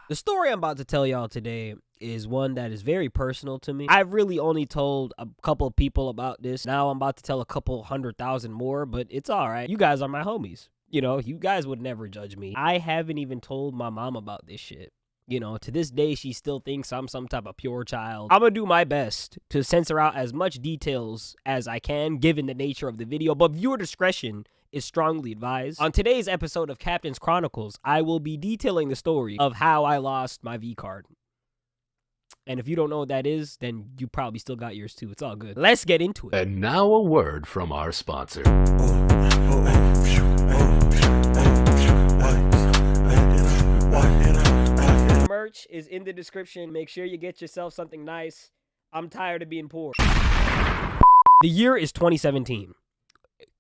The story I'm about to tell y'all today is one that is very personal to me. I've really only told a couple of people about this. Now I'm about to tell a couple 100,000 more, but it's all right. You guys are my homies. You know, you guys would never judge me. I haven't even told my mom about this shit. You know, to this day, she still thinks I'm some type of pure child. I'm gonna do my best to censor out as much details as I can, given the nature of the video, but viewer discretion is strongly advised. On today's episode of Captains Chronicles, I will be detailing the story of how I lost my V card. And if you don't know what that is, then you probably still got yours too. It's all good. Let's get into it. And now a word from our sponsor. Merch is in the description. Make sure you get yourself something nice. I'm tired of being poor. The year is 2017.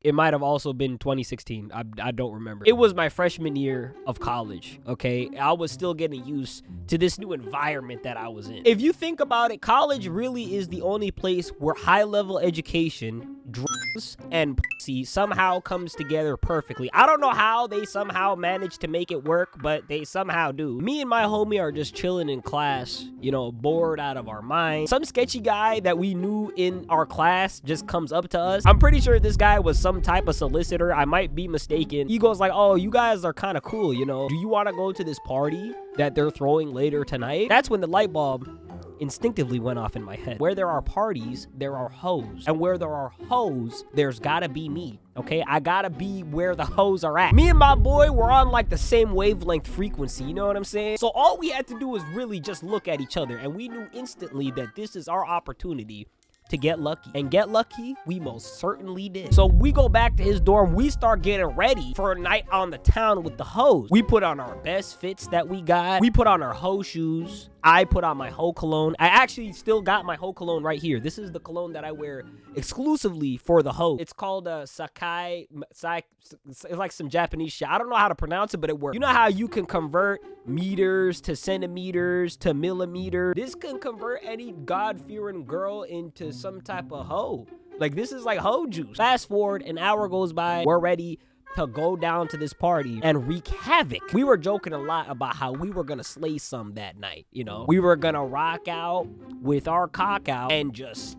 It might have also been 2016. I don't remember. It was my freshman year of college, okay? I was still getting used to this new environment that I was in. If you think about it, college really is the only place where high-level education, drugs, and pussy somehow comes together perfectly. I don't know how they somehow manage to make it work, but they somehow do. Me and my homie are just chilling in class, you know, bored out of our minds. Some sketchy guy that we knew in our class just comes up to us. I'm pretty sure this guy was some type of solicitor. I might be mistaken. He goes like, oh, you guys are kind of cool, you know. Do you want to go to this party that they're throwing later tonight? That's when the light bulb instinctively went off in my head. Where there are parties, there are hoes. And where there are hoes, there's gotta be me. Okay, I gotta be where the hoes are at. Me and my boy were on like the same wavelength frequency, you know what I'm saying? So all we had to do was really just look at each other, and we knew instantly that this is our opportunity to get lucky. And get lucky, we most certainly did. So we go back to his dorm, we start getting ready for a night on the town with the hoes. We put on our best fits that we got. We put on our hoe shoes. I put on my hoe cologne. I actually still got my hoe cologne right here. This is the cologne that I wear exclusively for the hoe. It's called Sakai. It's like some Japanese shit. I don't know how to pronounce it, but it works. You know how you can convert meters to centimeters to millimeters? This can convert any God-fearing girl into some type of hoe. Like, this is like hoe juice. Fast forward, an hour goes by. We're ready to go down to this party and wreak havoc. We were joking a lot about how we were gonna slay some that night, you know? We were gonna rock out with our cock out and just,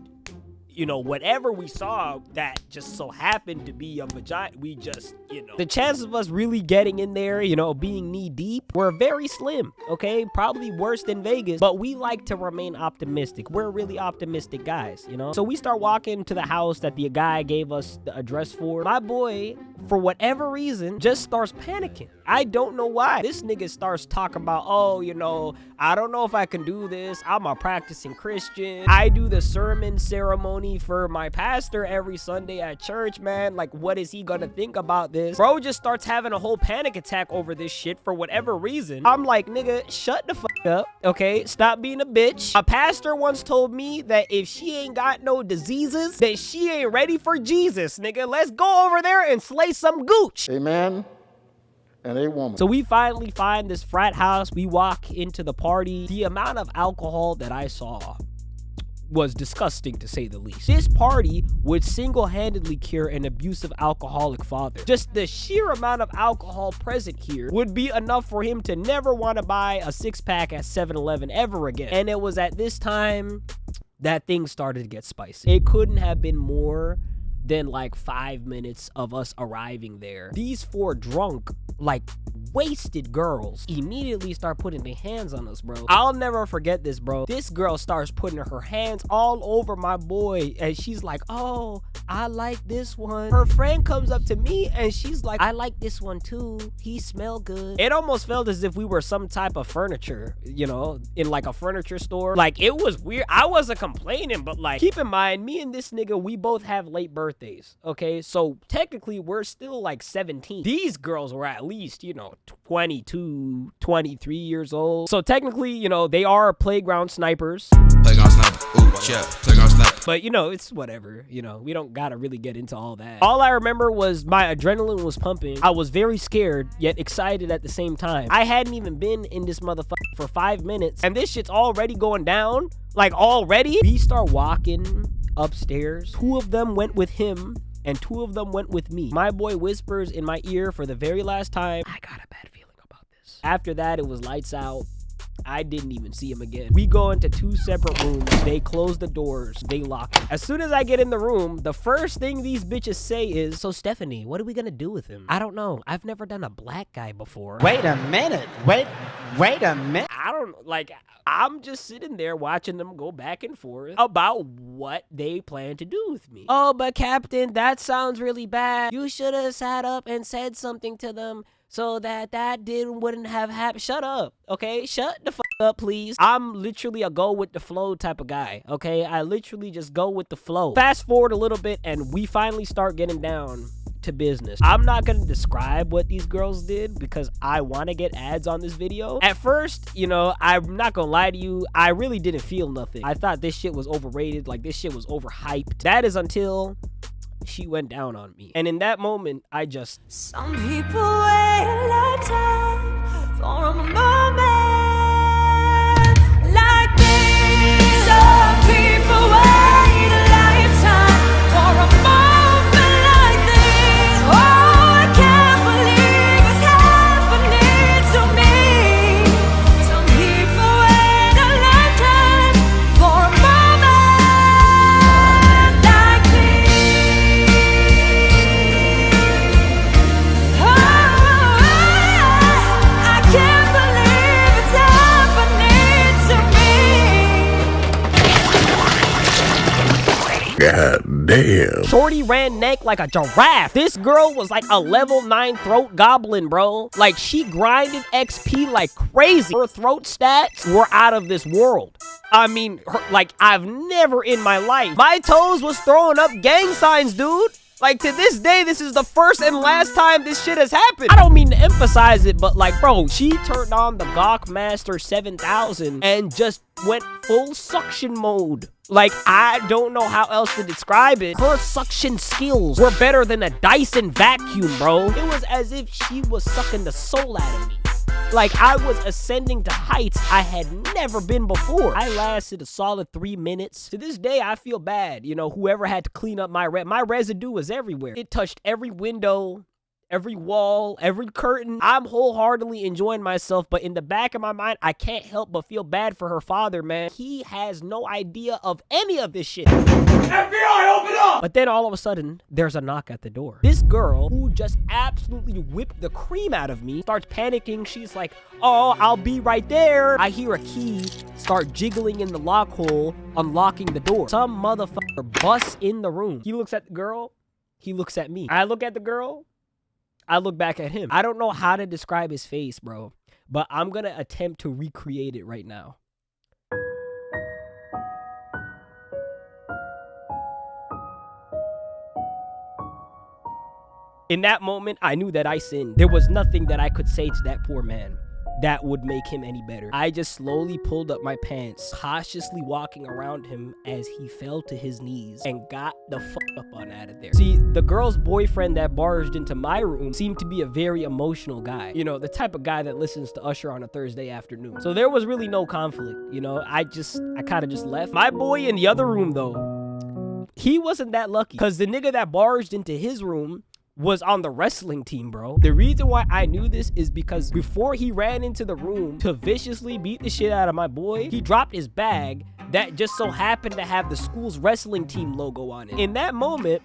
you know, whatever we saw that just so happened to be a vagina, we just, you know. The chances of us really getting in there, you know, being knee deep, were very slim, okay? Probably worse than Vegas, but we like to remain optimistic. We're really optimistic guys, you know? So we start walking to the house that the guy gave us the address for. My boy, for whatever reason, just starts panicking. I don't know why. This nigga starts talking about, oh, you know, I don't know if I can do this. I'm a practicing Christian. I do the sermon ceremony for my pastor every Sunday at church, man. Like, what is he gonna think about this? Bro just starts having a whole panic attack over this shit for whatever reason. I'm like, nigga, shut the fuck up, okay? Stop being a bitch. A pastor once told me that if she ain't got no diseases, then she ain't ready for Jesus, nigga. Let's go over there and slay some gooch. Amen. And a woman. So we finally find this frat house. We walk into the party. The amount of alcohol that I saw was disgusting, to say the least. This party would single-handedly cure an abusive alcoholic father. Just the sheer amount of alcohol present here would be enough for him to never want to buy a six-pack at 7-Eleven ever again. And it was at this time that things started to get spicy. It couldn't have been more than like 5 minutes of us arriving there. These four drunk, like wasted girls immediately start putting their hands on us, bro. I'll never forget this, bro. This girl starts putting her hands all over my boy, and she's like, oh, I like this one. Her friend comes up to me and she's like, I like this one too. He smell good. It almost felt as if we were some type of furniture, you know, in like a furniture store. Like, it was weird. I wasn't complaining, but like, keep in mind, me and this nigga, we both have late birthdays, okay? So technically we're still like 17. These girls were at least, you know, 22, 23 years old. So technically, you know, they are playground snipers. Playground sniper. Ooh, yeah. Playground sniper. But, you know, it's whatever. You know, we don't gotta really get into all that. All I remember was my adrenaline was pumping. I was very scared, yet excited at the same time. I hadn't even been in this motherfucker for 5 minutes, and this shit's already going down. Like, already? We start walking upstairs. 2 of them went with him, and 2 of them went with me. My boy whispers in my ear for the very last time, I got a bad feeling about this. After that, it was lights out. I didn't even see him again. We go into 2 separate rooms. They close the doors. They lock it. As soon as I get in the room, the first thing these bitches say is, so Stephanie, what are we gonna do with him? I don't know. I've never done a black guy before. Wait a minute. Wait a minute. I don't, like, I'm just sitting there watching them go back and forth about what they plan to do with me. Oh, but Captain, that sounds really bad. You should have sat up and said something to them so that wouldn't have happened. Shut up, okay? Shut the fuck up, please. I'm literally a go with the flow type of guy, okay? I literally just go with the flow. Fast forward a little bit and we finally start getting down to business. I'm not gonna describe what these girls did because I want to get ads on this video. At first, you know, I'm not gonna lie to you, I really didn't feel nothing. I thought this shit was overrated, like this shit was overhyped. That is until she went down on me. And in that moment, I just... Some people wait a lifetime for a moment like this. Some people wait a lifetime for a moment like this. Oh, I can't believe it's happening to me. Some people wait a lifetime for a moment like this. I can't believe it's happening to me. God damn. Shorty ran neck like a giraffe. This girl was like a level 9 throat goblin, bro. Like, she grinded XP like crazy. Her throat stats were out of this world. I mean, like, I've never in my life. My toes was throwing up gang signs, dude. Like, to this day, this is the first and last time this shit has happened. I don't mean to emphasize it, but like, bro, she turned on the Gawkmaster 7000 and just went full suction mode. Like, I don't know how else to describe it. Her suction skills were better than a Dyson vacuum, bro. It was as if she was sucking the soul out of me. Like, I was ascending to heights I had never been before. I lasted a solid 3 minutes. To this day, I feel bad. You know, whoever had to clean up my residue was everywhere. It touched every window, every wall, every curtain. I'm wholeheartedly enjoying myself, but in the back of my mind, I can't help but feel bad for her father, man. He has no idea of any of this shit. FBI, open up! But then all of a sudden, there's a knock at the door. This girl, who just absolutely whipped the cream out of me, starts panicking. She's like, oh, I'll be right there. I hear a key start jiggling in the lock hole, unlocking the door. Some motherfucker busts in the room. He looks at the girl. He looks at me. I look at the girl. I look back at him. I don't know how to describe his face, bro, but I'm gonna attempt to recreate it right now. In that moment, I knew that I sinned. There was nothing that I could say to that poor man that would make him any better. I just slowly pulled up my pants, cautiously walking around him as he fell to his knees and got the fuck up on out of there. See, the girl's boyfriend that barged into my room seemed to be a very emotional guy. You know, the type of guy that listens to Usher on a Thursday afternoon. So there was really no conflict, you know? I kind of just left. My boy in the other room, though, he wasn't that lucky because the nigga that barged into his room was on the wrestling team, bro. The reason why I knew this is because before he ran into the room to viciously beat the shit out of my boy, he dropped his bag that just so happened to have the school's wrestling team logo on it. In that moment,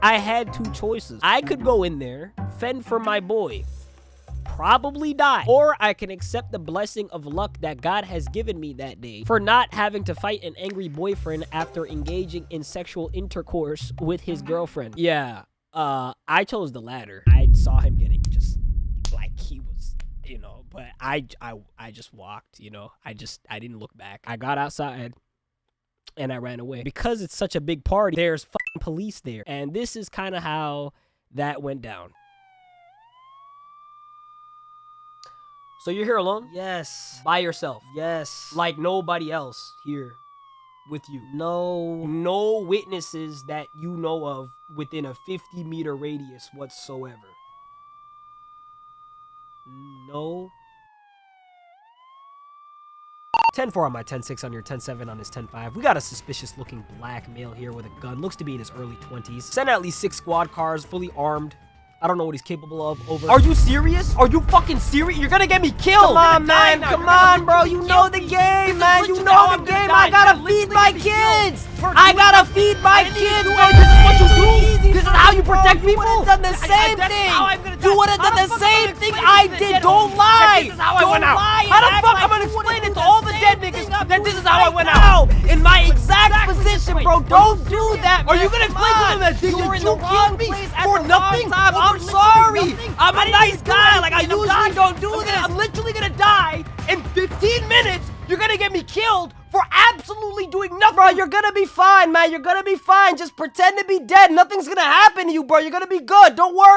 I had 2 choices. I could go in there, fend for my boy, probably die, or I can accept the blessing of luck that God has given me that day for not having to fight an angry boyfriend after engaging in sexual intercourse with his girlfriend. Yeah. I chose the latter. I saw him getting just like he was, you know, but I just walked, you know. I didn't look back. I got outside and I ran away. Because it's such a big party, there's fucking police there. And this is kind of how that went down. So you're here alone? Yes. By yourself? Yes. Like nobody else here with you? No witnesses that you know of within a 50-meter radius whatsoever? No. 10-4 on my 10-6 on your 10-7 on his 10-5. We got a suspicious looking black male here with a gun. Looks to be in his early 20s. Send at least 6 squad cars, fully armed. I don't know what he's capable of over. Are you serious? Are you fucking serious? You're gonna get me killed. Come on, man. Come on, bro. You know the game, man. You know the game. I gotta feed my kids. I gotta feed my kids, bro. This is what you do. This is how you protect people. You would have done the same thing. You would have done the same thing I did. Don't lie. This is how I went out. How the fuck I'm gonna explain it to all the dead niggas that this is how I went out? In my exact position, bro. Don't do that. Are you gonna explain to them that you killed me for nothing? I'm sorry. I'm a nice guy. Like, I usually don't do this. I'm literally gonna die in 15 minutes. You're gonna get me killed for absolutely doing nothing. Bro, you're gonna be fine, man. You're gonna be fine. Just pretend to be dead. Nothing's gonna happen to you, bro. You're gonna be good. Don't worry.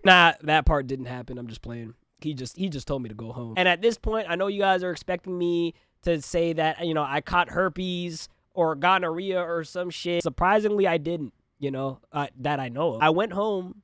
Nah, that part didn't happen. I'm just playing. He just told me to go home. And at this point, I know you guys are expecting me to say that, you know, I caught herpes or gonorrhea or some shit. Surprisingly, I didn't, you know, that I know of. I went home.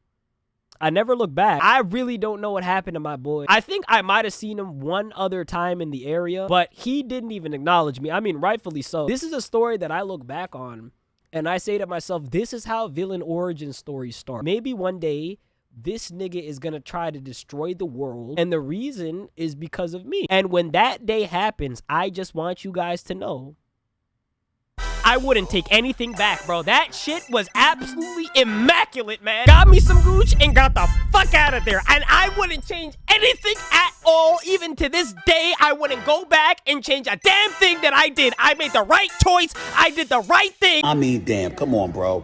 I never looked back. I really don't know what happened to my boy. I think I might have seen him one other time in the area, but he didn't even acknowledge me. I mean, rightfully so. This is a story that I look back on and I say to myself, this is how villain origin stories start. Maybe one day this nigga is gonna try to destroy the world, and the reason is because of me. And when that day happens, I just want you guys to know I wouldn't take anything back, bro. That shit was absolutely immaculate, man. Got me some gooch and got the fuck out of there. And I wouldn't change anything at all. Even to this day, I wouldn't go back and change a damn thing that I did. I made the right choice. I did the right thing. I mean, damn, come on, bro.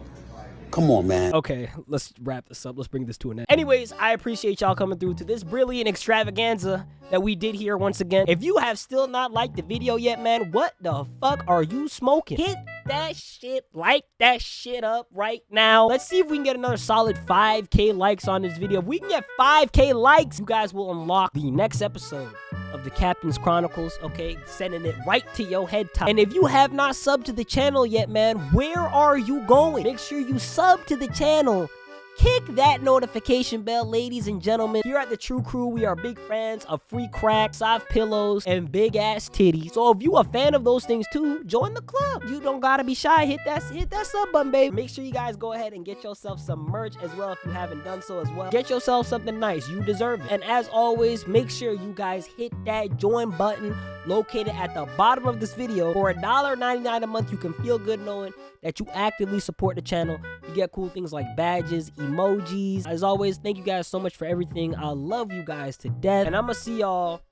Come on, man. Okay, let's wrap this up. Let's bring this to an end. Anyways, I appreciate y'all coming through to this brilliant extravaganza that we did here once again. If you have still not liked the video yet, man, what the fuck are you smoking? Hit that shit, like that shit up right now. Let's see if we can get another solid 5K likes on this video. If we can get 5K likes, you guys will unlock the next episode of the Captains Chronicles, okay? Sending it right to your head top. And if you have not subbed to the channel yet, man, where are you going? Make sure you sub to the channel. Kick that notification bell, ladies and gentlemen. Here at the True Crew, we are big fans of free crack, soft pillows, and big ass titties. So if you a fan of those things too, join the club. You don't gotta be shy. Hit that sub button, baby. Make sure you guys go ahead and get yourself some merch as well if you haven't done so as well. Get yourself something nice. You deserve it. And as always, make sure you guys hit that join button located at the bottom of this video. For $1.99 a month, you can feel good knowing that you actively support the channel. You get cool things like badges, emojis. As always, thank you guys so much for everything. I love you guys to death. And I'm gonna see y'all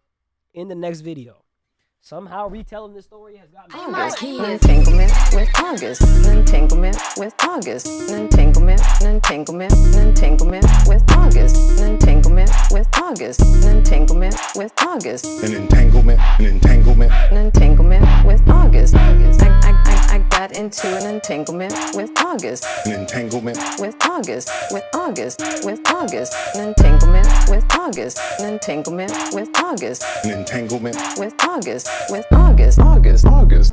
in the next video. Somehow retelling this story has gotten an entanglement with August, an entanglement with August, an entanglement, an entanglement, an entanglement with August, an entanglement with August, an entanglement with August, An entanglement, an entanglement. an entanglement with August. I got into an entanglement with August, An entanglement. with August, with August, with August, an entanglement with August, an entanglement with August, An entanglement. with August, with August. August.